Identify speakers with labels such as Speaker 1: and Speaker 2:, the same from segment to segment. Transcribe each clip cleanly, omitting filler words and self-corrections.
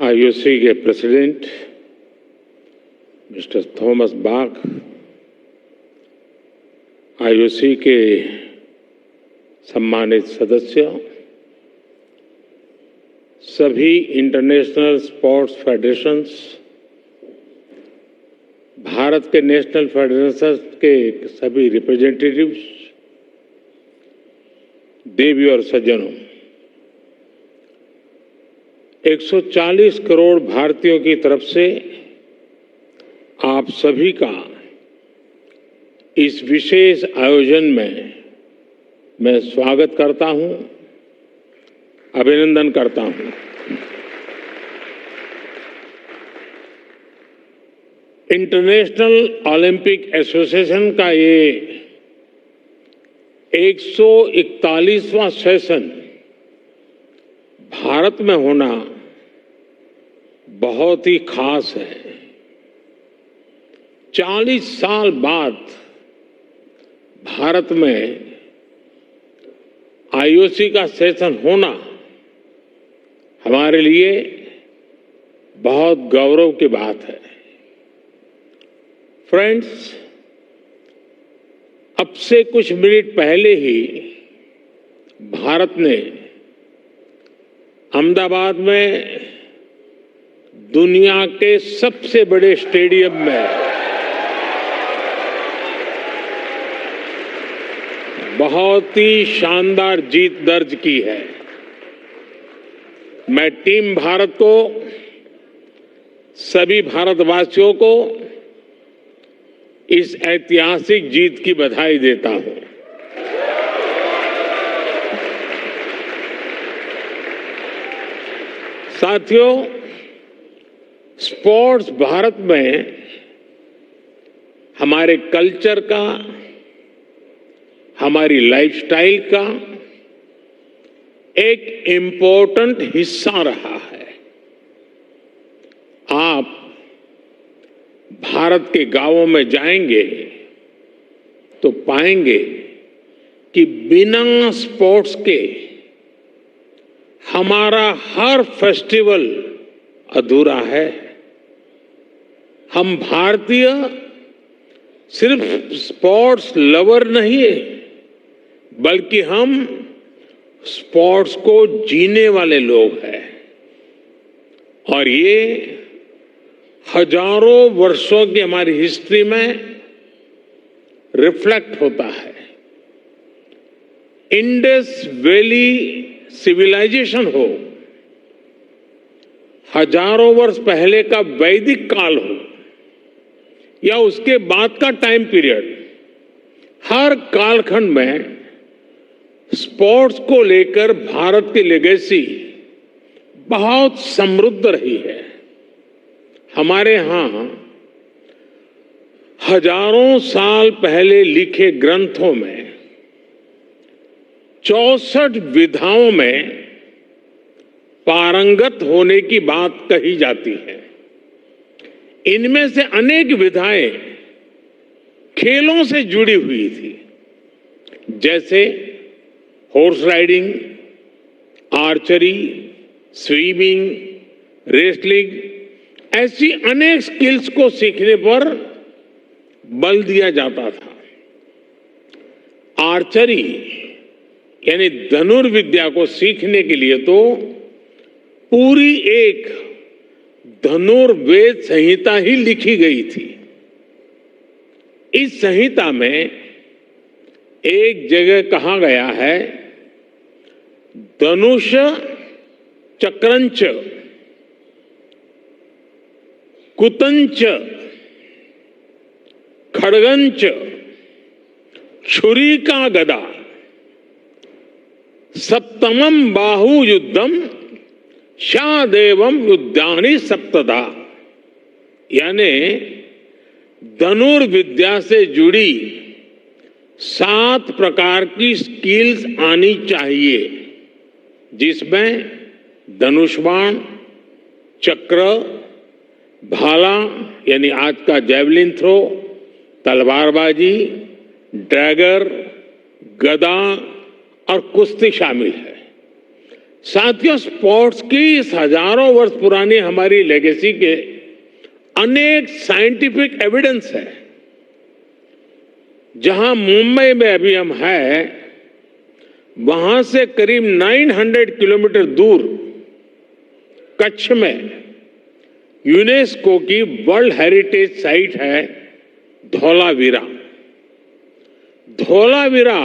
Speaker 1: IOC के president mister Thomas Bach, IOC के सम्मानित सदस्य, सभी इंटरनेशनल स्पोर्ट्स फेडरेशंस, भारत के नेशनल फेडरेशन के सभी रिप्रेजेंटेटिव्स, देवी और सज्जनों, 140 करोड़ भारतीयों की तरफ से आप सभी का इस विशेष आयोजन में मैं स्वागत करता हूं, अभिनंदन करता हूं। इंटरनेशनल ओलंपिक एसोसिएशन का ये 141वां सेशन भारत में होना बहुत ही खास है। 40 साल बाद भारत में आईओसी का सेशन होना हमारे लिए बहुत गौरव की बात है। फ्रेंड्स, अब से कुछ मिनट पहले ही भारत ने अहमदाबाद में दुनिया के सबसे बड़े स्टेडियम में बहुत ही शानदार जीत दर्ज की है। मैं टीम भारत को, सभी भारतवासियों को इस ऐतिहासिक जीत की बधाई देता हूं। साथियों, स्पोर्ट्स भारत में हमारे कल्चर का, हमारी लाइफस्टाइल का एक इम्पोर्टेंट हिस्सा रहा है। आप भारत के गांवों में जाएंगे तो पाएंगे कि बिना स्पोर्ट्स के हमारा हर फेस्टिवल अधूरा है। हम भारतीय सिर्फ स्पोर्ट्स लवर नहीं है, बल्कि हम स्पोर्ट्स को जीने वाले लोग हैं। और ये हजारों वर्षों की हमारी हिस्ट्री में रिफ्लेक्ट होता है। इंडस वैली सिविलाइजेशन हो, हजारों वर्ष पहले का वैदिक काल हो या उसके बाद का टाइम पीरियड, हर कालखंड में स्पोर्ट्स को लेकर भारत की लेगेसी बहुत समृद्ध रही है। हमारे यहां हजारों साल पहले लिखे ग्रंथों में 64 विधाओं में पारंगत होने की बात कही जाती है। इनमें से अनेक विधाएं खेलों से जुड़ी हुई थी, जैसे horse riding, archery, swimming, wrestling. ऐसी अनेक स्किल्स को सीखने पर बल दिया जाता था। आर्चरी यानी धनुर्विद्या को सीखने के लिए तो पूरी एक धनुर्वेद संहिता ही लिखी गई थी। इस संहिता में एक जगह कहा गया है, धनुष चक्रंच कुतंच खड़गंच छुरी का गदा सप्तमम बाहु युद्धम शादेवम युद्धानि सप्तदा। यानी धनुर्विद्या से जुड़ी 7 प्रकार की स्किल्स आनी चाहिए, जिसमें धनुष बाण, चक्र, भाला यानी आज का जैवलिन थ्रो, तलवारबाजी, डैगर, गदा और कुश्ती शामिल है। साथियों, स्पोर्ट्स की इस हजारों वर्ष पुरानी हमारी लेगेसी के अनेक साइंटिफिक एविडेंस है। जहां मुंबई में अभी हम हैं, वहां से करीब 900 किलोमीटर दूर कच्छ में यूनेस्को की वर्ल्ड हेरिटेज साइट है धौलावीरा। धौलावीरा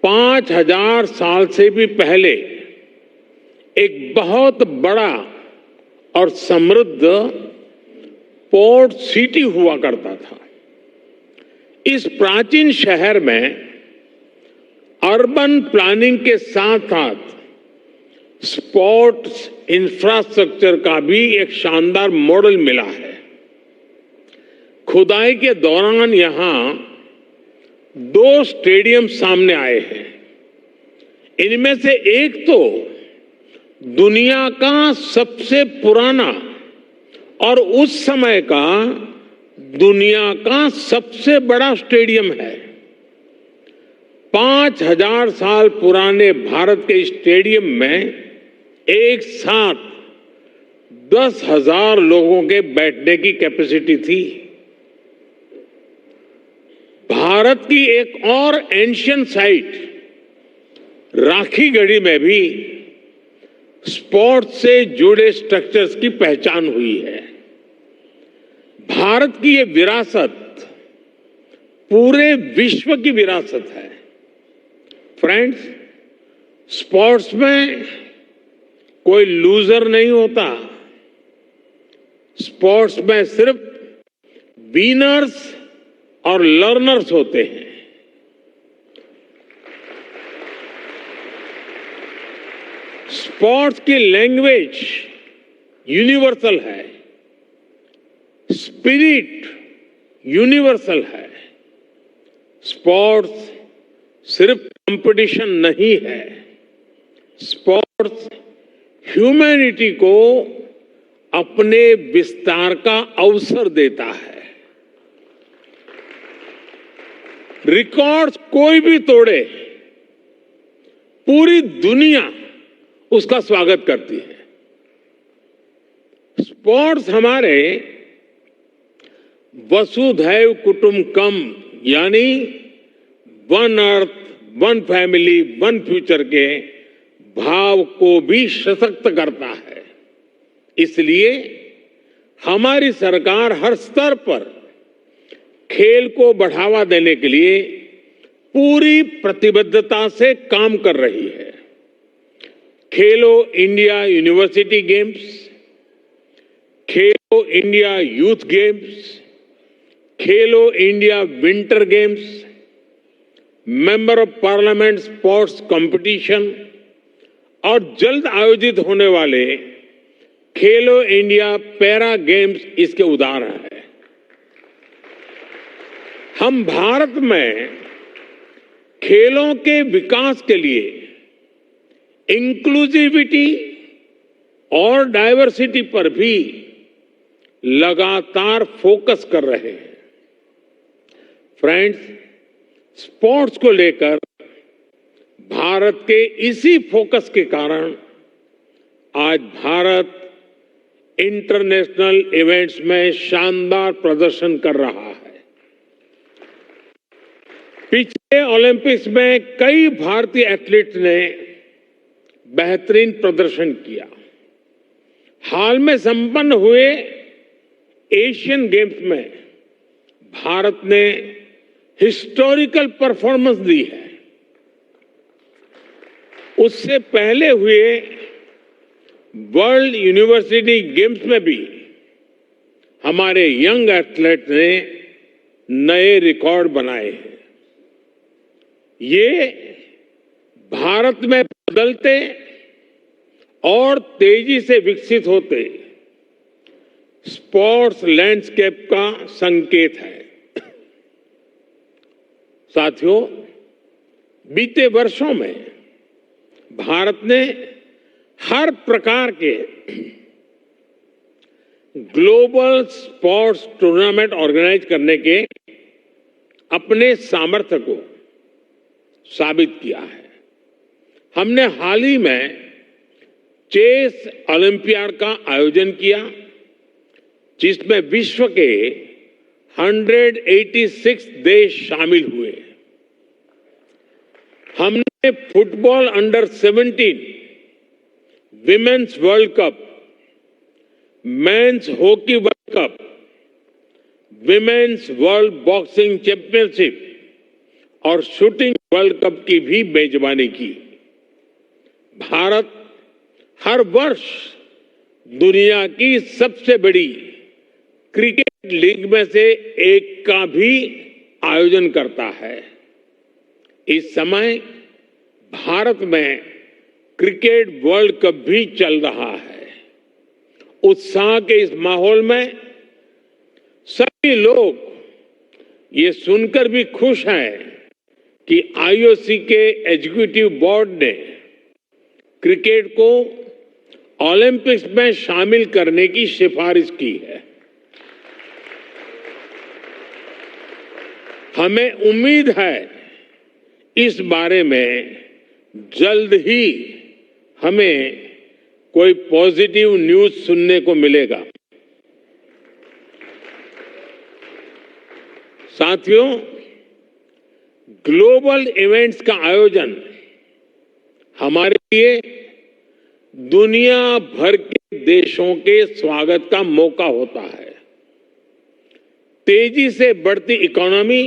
Speaker 1: 5000 साल से भी पहले एक बहुत बड़ा और समृद्ध पोर्ट सिटी हुआ करता था। इस प्राचीन शहर में अर्बन प्लानिंग के साथ साथ स्पोर्ट्स इंफ्रास्ट्रक्चर का भी एक शानदार मॉडल मिला है। खुदाई के दौरान यहां 2 स्टेडियम सामने आए हैं। इनमें से एक तो दुनिया का सबसे पुराना और उस समय का दुनिया का सबसे बड़ा स्टेडियम है। 5000 साल पुराने भारत के स्टेडियम में एक साथ 10,000 लोगों के बैठने की कैपेसिटी थी। भारत की एक और एंशियंट साइट राखीगढ़ी में भी स्पोर्ट्स से जुड़े स्ट्रक्चर्स की पहचान हुई है। भारत की ये विरासत पूरे विश्व की विरासत है। फ्रेंड्स, स्पोर्ट्स में कोई लूजर नहीं होता। स्पोर्ट्स में सिर्फ विनर्स और लर्नर्स होते हैं। स्पोर्ट्स की लैंग्वेज यूनिवर्सल है, स्पिरिट यूनिवर्सल है। स्पोर्ट्स सिर्फ कंपटीशन नहीं है, स्पोर्ट्स ह्यूमैनिटी को अपने विस्तार का अवसर देता है। रिकॉर्ड्स कोई भी तोड़े, पूरी दुनिया उसका स्वागत करती है। स्पोर्ट्स हमारे वसुधैव कुटुंबकम यानी one earth, one family, one future के भाव को भी सशक्त करता है। इसलिए हमारी सरकार हर स्तर पर खेल को बढ़ावा देने के लिए पूरी प्रतिबद्धता से काम कर रही है। खेलो India university games, Khelo India youth games, Khelo India winter games, member of parliament sports competition और जल्द आयोजित होने वाले खेलो इंडिया पैरा गेम्स इसके उदाहरण हैं। हम भारत में खेलों के विकास के लिए इंक्लूसिविटी और डाइवर्सिटी पर भी लगातार फोकस कर रहे हैं। फ्रेंड्स, स्पोर्ट्स को लेकर भारत के इसी फोकस के कारण आज भारत इंटरनेशनल इवेंट्स में शानदार प्रदर्शन कर रहा है। पिछले ओलंपिक्स में कई भारतीय एथलीट्स ने बेहतरीन प्रदर्शन किया। हाल में संपन्न हुए एशियन गेम्स में भारत ने हिस्टोरिकल परफॉर्मेंस दी है। उससे पहले हुए वर्ल्ड यूनिवर्सिटी गेम्स में भी हमारे यंग एथलीट ने नए रिकॉर्ड बनाए हैं। ये भारत में बदलते और तेजी से विकसित होते स्पोर्ट्स लैंडस्केप का संकेत है। साथियों, बीते वर्षों में भारत ने हर प्रकार के ग्लोबल स्पोर्ट्स टूर्नामेंट ऑर्गेनाइज करने के अपने सामर्थ्य को साबित किया है। हमने हाल ही में चेस ओलंपियाड का आयोजन किया, जिसमें विश्व के 186 देश शामिल हुए। हमने football under 17 women's world cup, men's hockey world cup, women's world boxing championship और शूटिंग वर्ल्ड कप की भी मेजबानी की। भारत हर वर्ष दुनिया की सबसे बड़ी क्रिकेट लीग में से एक का भी आयोजन करता है। इस समय भारत में क्रिकेट वर्ल्ड कप भी चल रहा है। उत्साह के इस माहौल में सभी लोग ये सुनकर भी खुश हैं कि आईओसी के एग्जीक्यूटिव बोर्ड ने क्रिकेट को ओलंपिक्स में शामिल करने की सिफारिश की है। हमें उम्मीद है इस बारे में जल्द ही हमें कोई पॉजिटिव न्यूज सुनने को मिलेगा। साथियों, ग्लोबल इवेंट्स का आयोजन हमारे लिए दुनिया भर के देशों के स्वागत का मौका होता है। तेजी से बढ़ती इकोनॉमी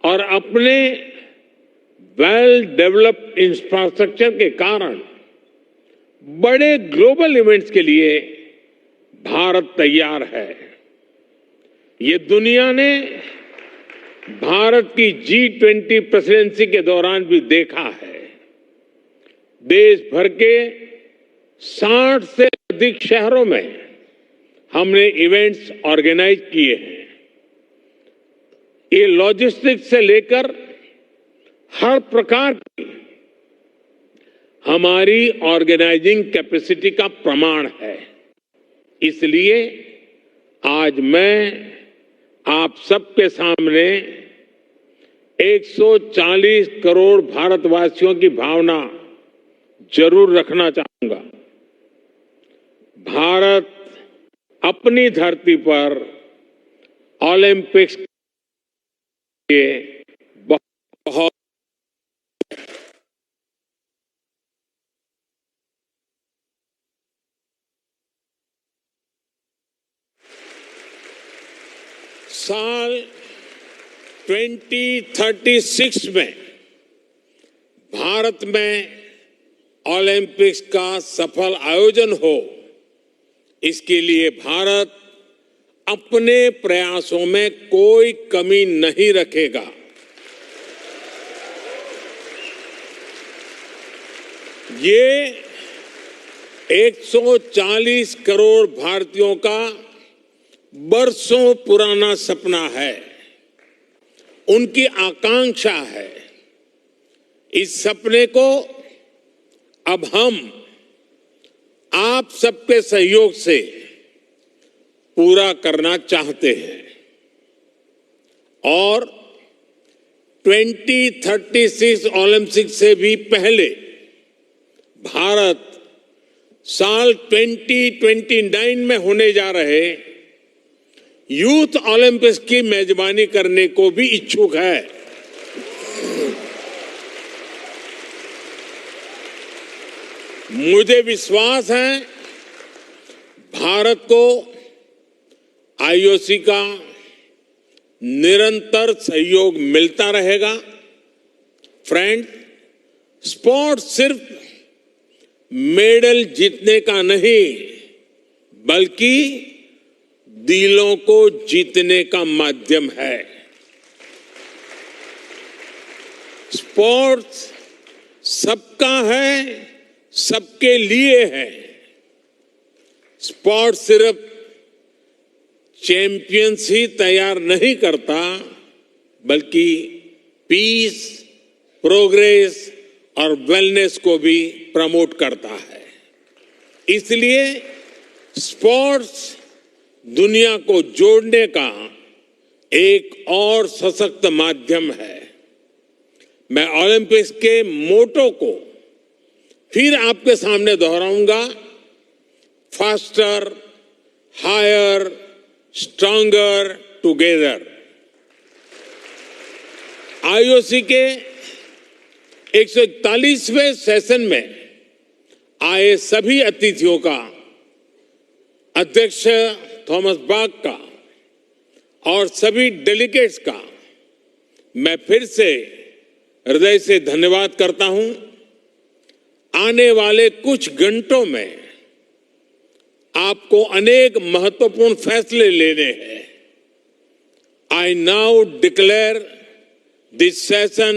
Speaker 1: और अपने वेल डेवलप्ड इंफ्रास्ट्रक्चर के कारण बड़े ग्लोबल इवेंट्स के लिए भारत तैयार है। ये दुनिया ने भारत की G20 प्रेसिडेंसी के दौरान भी देखा है। देश भर के 60 से अधिक शहरों में हमने इवेंट्स ऑर्गेनाइज किए हैं। ये लॉजिस्टिक्स से लेकर हर प्रकार की हमारी ऑर्गेनाइजिंग कैपेसिटी का प्रमाण है। इसलिए आज मैं आप सबके सामने 140 करोड़ भारतवासियों की भावना जरूर रखना चाहूंगा। भारत अपनी धरती पर ओलंपिक्स के बहुत साल 2036 में भारत में ओलंपिक्स का सफल आयोजन हो, इसके लिए भारत अपने प्रयासों में कोई कमी नहीं रखेगा। ये 140 करोड़ भारतीयों का बरसों पुराना सपना है, उनकी आकांक्षा है। इस सपने को अब हम आप सबके सहयोग से पूरा करना चाहते हैं और 2036 ओलंपिक से भी पहले भारत साल 2029 में होने जा रहे यूथ ओलंपिक्स की मेजबानी करने को भी इच्छुक है। मुझे विश्वास है भारत को आईओसी का निरंतर सहयोग मिलता रहेगा। फ्रेंड, स्पोर्ट सिर्फ मेडल जीतने का नहीं, बल्कि दिलों को जीतने का माध्यम है। स्पोर्ट्स सबका है, सबके लिए है। स्पोर्ट्स सिर्फ चैंपियंस ही तैयार नहीं करता, बल्कि पीस, प्रोग्रेस और वेलनेस को भी प्रमोट करता है। इसलिए स्पोर्ट्स दुनिया को जोड़ने का एक और सशक्त माध्यम है। मैं ओलंपिक्स के मोटो को फिर आपके सामने दोहराऊंगा, faster, higher, stronger together. IOC के 141वें सेशन में आए सभी अतिथियों का, अध्यक्ष थॉमस बाक का और सभी डेलीगेट्स का मैं फिर से हृदय से धन्यवाद करता हूं। आने वाले कुछ घंटों में आपको अनेक महत्वपूर्ण फैसले लेने हैं। I now declare this session